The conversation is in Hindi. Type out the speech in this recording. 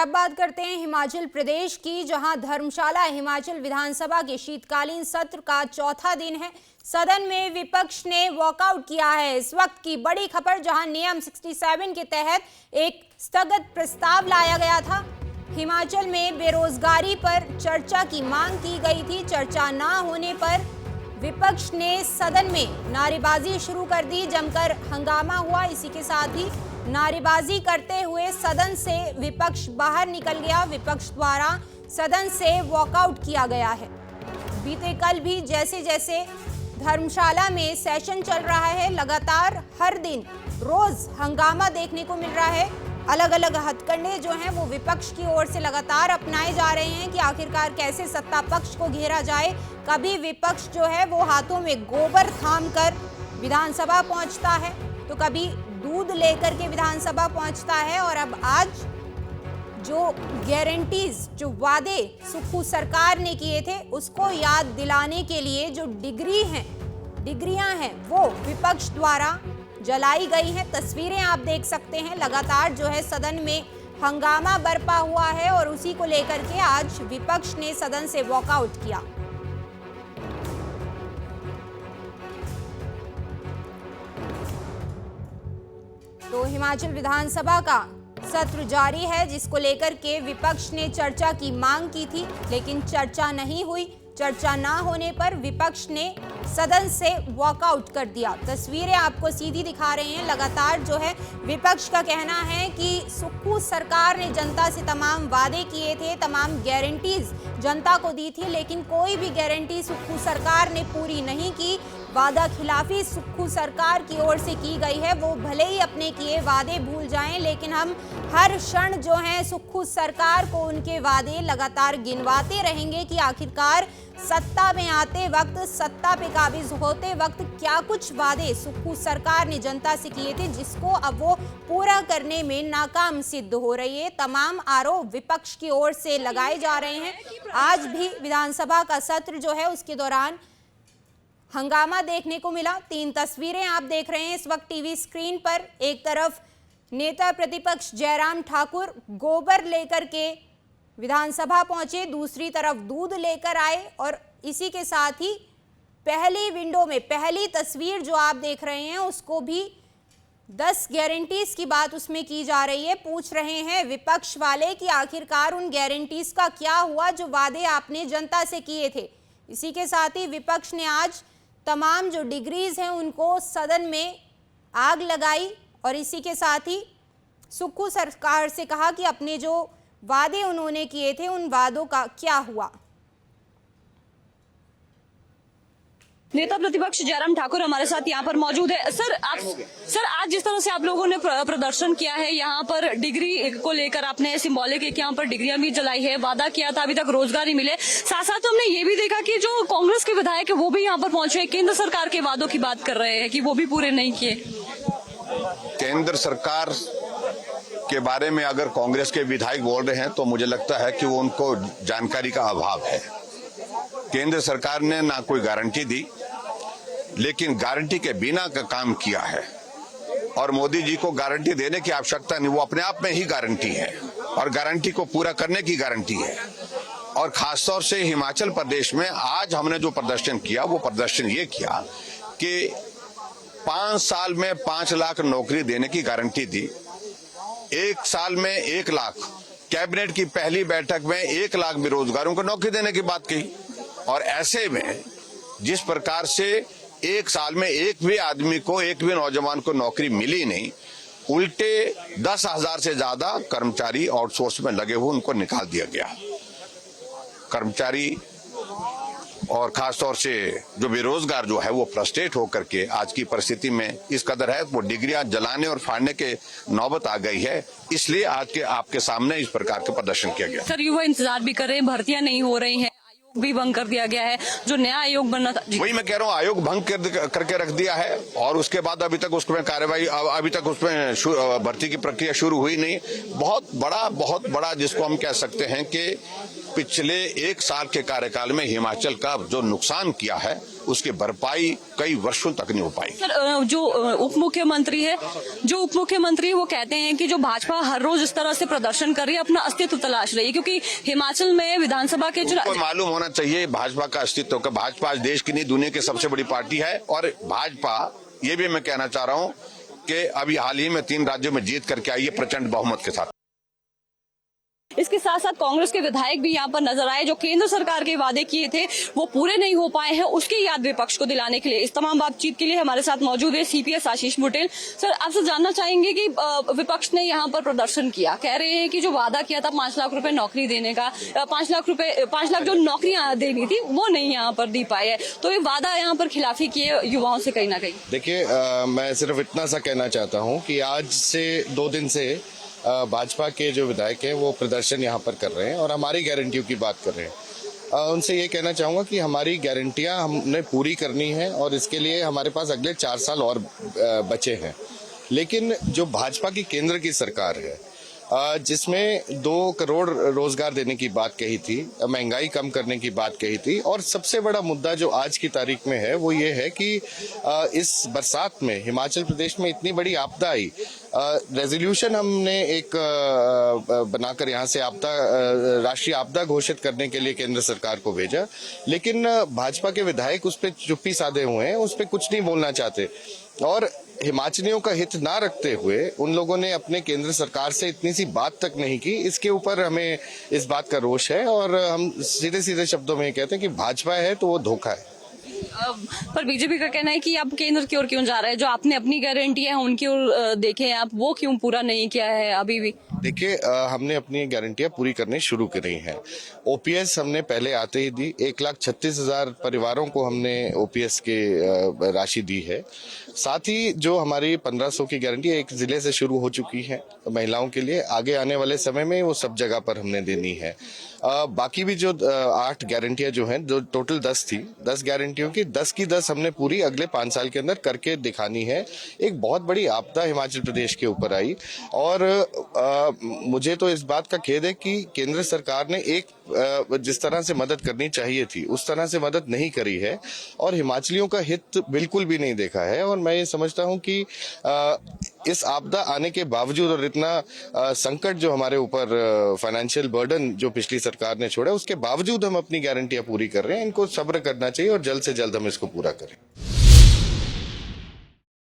अब बात करते हैं हिमाचल प्रदेश की, जहां धर्मशाला हिमाचल विधानसभा के शीतकालीन सत्र का चौथा दिन है। सदन में विपक्ष ने वॉकआउट किया है। इस वक्त की बड़ी खबर, जहां नियम 67 के तहत एक स्थगत प्रस्ताव लाया गया था। हिमाचल में बेरोजगारी पर चर्चा की मांग की गई थी। चर्चा ना होने पर विपक्ष ने सदन में नारेबाजी शुरू कर दी। जमकर हंगामा हुआ। इसी के साथ ही नारेबाजी करते हुए सदन से विपक्ष बाहर निकल गया। विपक्ष द्वारा सदन से वॉकआउट किया गया है। बीते कल भी जैसे जैसे धर्मशाला में सेशन चल रहा है, लगातार हर दिन रोज हंगामा देखने को मिल रहा है। अलग अलग हथकंडे जो हैं वो विपक्ष की ओर से लगातार अपनाए जा रहे हैं कि आखिरकार कैसे सत्ता पक्ष को घेरा जाए। कभी विपक्ष जो है वो हाथों में गोबर थाम कर विधानसभा पहुंचता है, तो कभी दूध लेकर के विधानसभा पहुंचता है। और अब आज जो गारंटीज, जो वादे सुक्खू सरकार ने किए थे, उसको याद दिलाने के लिए जो डिग्रियां हैं वो विपक्ष द्वारा जलाई गई हैं। तस्वीरें आप देख सकते हैं। लगातार जो है सदन में हंगामा बरपा हुआ है और उसी को लेकर के आज विपक्ष ने सदन से वॉकआउट किया। तो हिमाचल विधानसभा का सत्र जारी है, जिसको लेकर के विपक्ष ने चर्चा की मांग की थी, लेकिन चर्चा नहीं हुई। चर्चा ना होने पर विपक्ष ने सदन से वॉकआउट कर दिया। तस्वीरें आपको सीधी दिखा रहे हैं। लगातार जो है विपक्ष का कहना है कि सुक्खू सरकार ने जनता से तमाम वादे किए थे, तमाम गारंटीज जनता को दी थी, लेकिन कोई भी गारंटी सुक्खू सरकार ने पूरी नहीं की। वादा खिलाफी सुक्खू सरकार की ओर से की गई है। वो भले ही अपने किए वादे भूल जाएं, लेकिन हम हर क्षण जो है सुक्खू सरकार को उनके वादे लगातार गिनवाते रहेंगे कि आखिरकार सत्ता में आते वक्त, सत्ता पे काबिज होते वक्त क्या कुछ वादे सुक्खू सरकार ने जनता से किए थे, जिसको अब वो पूरा करने में नाकाम सिद्ध हो रही है। तमाम आरोप विपक्ष की ओर से लगाए जा रहे हैं। आज भी विधानसभा का सत्र जो है उसके दौरान हंगामा देखने को मिला। 3 तस्वीरें आप देख रहे हैं इस वक्त टीवी स्क्रीन पर। एक तरफ नेता प्रतिपक्ष जयराम ठाकुर गोबर लेकर के विधानसभा पहुंचे, दूसरी तरफ दूध लेकर आए, और इसी के साथ ही पहली विंडो में पहली तस्वीर जो आप देख रहे हैं उसको भी 10 गारंटीज की बात उसमें की जा रही है। पूछ रहे हैं विपक्ष वाले कि आखिरकार उन गारंटीज का क्या हुआ जो वादे आपने जनता से किए थे। इसी के साथ ही विपक्ष ने आज तमाम जो डिग्रीज हैं उनको सदन में आग लगाई, और इसी के साथ ही सुक्खू सरकार से कहा कि अपने जो वादे उन्होंने किए थे उन वादों का क्या हुआ। नेता प्रतिपक्ष जयराम ठाकुर हमारे साथ यहाँ पर मौजूद है। सर आज जिस तरह से आप लोगों ने प्रदर्शन किया है, यहाँ पर डिग्री को लेकर आपने सिंबॉलिक एक यहाँ पर डिग्रियां भी जलाई है, वादा किया था, अभी तक रोजगार नहीं मिले। साथ साथ हमने ये भी देखा कि जो कांग्रेस के विधायक है वो भी यहाँ पर पहुंचे, केंद्र सरकार के वादों की बात कर रहे हैं कि वो भी पूरे नहीं किए। केंद्र सरकार के बारे में अगर कांग्रेस के विधायक बोल रहे हैं तो मुझे लगता है कि वो उनको जानकारी का अभाव है। केंद्र सरकार ने ना कोई गारंटी दी, लेकिन गारंटी के बिना का काम किया है। और मोदी जी को गारंटी देने की आवश्यकता नहीं, वो अपने आप में ही गारंटी है और गारंटी को पूरा करने की गारंटी है। और खासतौर से हिमाचल प्रदेश में आज हमने जो प्रदर्शन किया, वो प्रदर्शन ये किया कि 5 साल में 5 लाख नौकरी देने की गारंटी दी। 1 साल में 1 लाख, कैबिनेट की पहली बैठक में 1 लाख बेरोजगारों को नौकरी देने की बात कही। और ऐसे में जिस प्रकार से 1 साल में एक भी आदमी को, एक भी नौजवान को नौकरी मिली नहीं, उल्टे 10,000 से ज्यादा कर्मचारी आउटसोर्स में लगे हुए उनको निकाल दिया गया। कर्मचारी और खासतौर से जो बेरोजगार जो है वो फ्रस्ट्रेट होकर के आज की परिस्थिति में इस कदर है, वो डिग्रियां जलाने और फाड़ने के नौबत आ गई है। इसलिए आज के आपके सामने इस प्रकार का प्रदर्शन किया गया। सर, युवा इंतजार भी कर रहे हैं, भर्तियां नहीं हो रही हैं, आयोग भी भंग कर दिया गया है, जो नया आयोग बनना था। वही मैं कह रहा हूँ, आयोग भंग करके रख दिया है और उसके बाद अभी तक उसमें कार्यवाही, अभी तक उसमें भर्ती की प्रक्रिया शुरू हुई नहीं। बहुत बड़ा जिसको हम कह सकते हैं कि पिछले 1 साल के कार्यकाल में हिमाचल का जो नुकसान किया है उसकी भरपाई कई वर्षों तक नहीं हो पाई। सर जो उप मुख्यमंत्री है वो कहते हैं कि जो भाजपा हर रोज इस तरह से प्रदर्शन कर रही है अपना अस्तित्व तलाश रही है, क्योंकि हिमाचल में विधानसभा के उनको चुनाव मालूम होना चाहिए भाजपा का अस्तित्व का। भाजपा आज देश की नहीं दुनिया की सबसे बड़ी पार्टी है, और भाजपा ये भी मैं कहना चाह रहा हूं कि अभी हाल ही में 3 राज्यों में जीत करके आई है प्रचंड बहुमत के साथ। इसके साथ साथ कांग्रेस के विधायक भी यहाँ पर नजर आए, जो केंद्र सरकार के वादे किए थे वो पूरे नहीं हो पाए हैं, उसकी याद विपक्ष को दिलाने के लिए। इस तमाम बातचीत के लिए हमारे साथ मौजूद है सीपीएस आशीष बुटेल। सर, आपसे जानना चाहेंगे कि विपक्ष ने यहाँ पर प्रदर्शन किया, कह रहे हैं कि जो वादा किया था 5 लाख रुपए नौकरी देने का, 5 लाख जो नौकरियां देनी थी वो नहीं यहाँ पर दी पाई है, तो ये वादा यहाँ पर खिलाफी किए युवाओं से कहीं ना कहीं। देखिए, मैं सिर्फ इतना सा कहना चाहता हूँ कि आज से 2 दिन से भाजपा के जो विधायक हैं वो प्रदर्शन यहाँ पर कर रहे हैं और हमारी गारंटियों की बात कर रहे हैं। उनसे ये कहना चाहूँगा कि हमारी गारंटियाँ हमने पूरी करनी है और इसके लिए हमारे पास अगले 4 साल और बचे हैं। लेकिन जो भाजपा की केंद्र की सरकार है, जिसमें 2 करोड़ रोजगार देने की बात कही थी, महंगाई कम करने की बात कही थी, और सबसे बड़ा मुद्दा जो आज की तारीख में है वो ये है कि इस बरसात में हिमाचल प्रदेश में इतनी बड़ी आपदा आई। रेजोल्यूशन हमने एक बनाकर यहाँ से राष्ट्रीय आपदा घोषित करने के लिए केंद्र सरकार को भेजा, लेकिन भाजपा के विधायक उस पर चुप्पी साधे हुए हैं, उस पर कुछ नहीं बोलना चाहते। और हिमाचलियों का हित ना रखते हुए उन लोगों ने अपने केंद्र सरकार से इतनी सी बात तक नहीं की। इसके ऊपर हमें इस बात का रोष है और हम सीधे सीधे शब्दों में कहते हैं कि भाजपा है तो वो धोखा है। पर बीजेपी का कहना है कि आप केंद्र की ओर क्यों जा रहे हैं, जो आपने अपनी गारंटी है उनकी ओर देखें आप, वो क्यों पूरा नहीं किया है अभी भी? देखिए, हमने अपनी गारंटियां पूरी करनी शुरू करी हैं। ओपीएस हमने पहले आते ही दी, 1,36,000 परिवारों को हमने ओपीएस के राशि दी है। साथ ही जो हमारी 1500 की गारंटी एक जिले से शुरू हो चुकी है महिलाओं के लिए, आगे आने वाले समय में वो सब जगह पर हमने देनी है। बाकी भी जो 8 गारंटियां जो हैं, जो टोटल 10 थी, 10 गारंटियों की 10 की 10 हमने पूरी अगले 5 साल के अंदर करके दिखानी है। एक बहुत बड़ी आपदा हिमाचल प्रदेश के ऊपर आई और मुझे तो इस बात का खेद है कि केंद्र सरकार ने जिस तरह से मदद करनी चाहिए थी उस तरह से मदद नहीं करी है और हिमाचलियों का हित बिल्कुल भी नहीं देखा है। और मैं ये समझता हूं कि इस आपदा आने के बावजूद और इतना संकट जो हमारे ऊपर फाइनेंशियल बर्डन जो पिछली सरकार ने छोड़ा, उसके बावजूद हम अपनी गारंटियां पूरी कर रहे हैं। इनको सब्र करना चाहिए और जल्द से जल्द हम इसको पूरा करें।